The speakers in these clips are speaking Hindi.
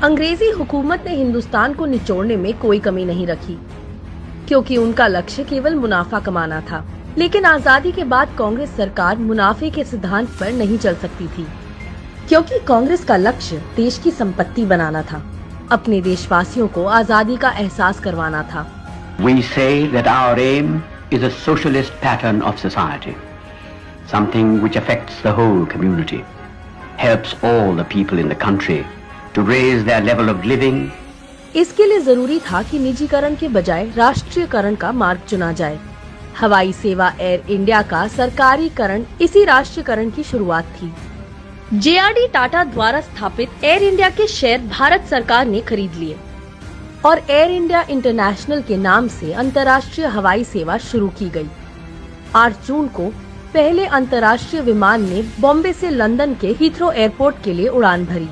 अंग्रेजी हुकूमत ने हिंदुस्तान को निचोड़ने में कोई कमी नहीं रखी, क्योंकि उनका लक्ष्य केवल मुनाफा कमाना था। लेकिन आजादी के बाद कांग्रेस सरकार मुनाफे के सिद्धांत पर नहीं चल सकती थी, क्योंकि कांग्रेस का लक्ष्य देश की संपत्ति बनाना था, अपने देशवासियों को आजादी का एहसास करवाना था। We say that our aim is a socialist pattern of society, something which affects the whole community, helps all the people in the country to raise their level of living. इसके लिए जरूरी था कि निजीकरण के बजाय राष्ट्रीयकरण का मार्ग चुना जाए। हवाई सेवा एयर इंडिया का सरकारीकरण इसी राष्ट्रीयकरण की शुरुआत थी। JRD टाटा द्वारा स्थापित एयर इंडिया के शेयर भारत सरकार ने खरीद लिए और एयर इंडिया इंटरनेशनल के नाम से अंतर्राष्ट्रीय हवाई सेवा शुरू की गई। 8 जून को पहले अंतर्राष्ट्रीय विमान ने बॉम्बे से लंदन के हीथ्रो एयरपोर्ट के लिए उड़ान भरी।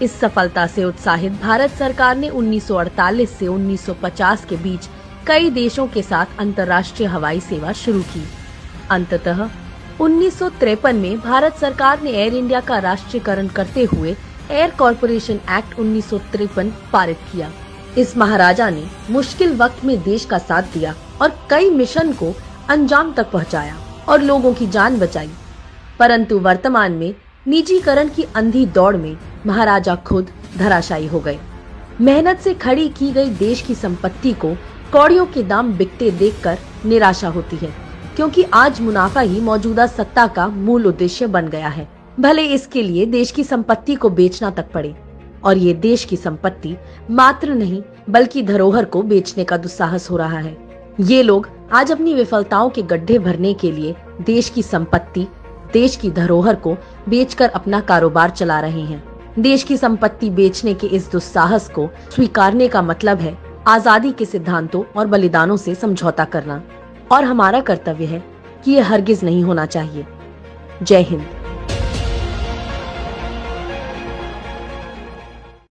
इस सफलता से उत्साहित भारत सरकार ने 1948 से 1950 के बीच कई देशों के साथ अंतर्राष्ट्रीय हवाई सेवा शुरू की। अंततः 1953 में भारत सरकार ने एयर इंडिया का राष्ट्रीयकरण करते हुए एयर कॉरपोरेशन एक्ट 1953 पारित किया। इस महाराजा ने मुश्किल वक्त में देश का साथ दिया और कई मिशन को अंजाम तक पहुंचाया और लोगों की जान बचाई। परंतु वर्तमान में निजीकरण की अंधी दौड़ में महाराजा खुद धराशायी हो गए। मेहनत से खड़ी की गई देश की संपत्ति को कौड़ियों के दाम बिकते देखकर निराशा होती है, क्योंकि आज मुनाफा ही मौजूदा सत्ता का मूल उद्देश्य बन गया है। भले इसके लिए देश की संपत्ति को बेचना तक पड़े, और ये देश की संपत्ति मात्र नहीं बल्कि धरोहर को बेचने का दुस्साहस हो रहा है। ये लोग आज अपनी विफलताओं के गड्ढे भरने के लिए देश की संपत्ति, देश की धरोहर को बेचकर अपना कारोबार चला रहे हैं। देश की संपत्ति बेचने के इस दुस्साहस को स्वीकारने का मतलब है आजादी के सिद्धांतों और बलिदानों से समझौता करना, और हमारा कर्तव्य है कि यह हरगिज नहीं होना चाहिए। जय हिंद।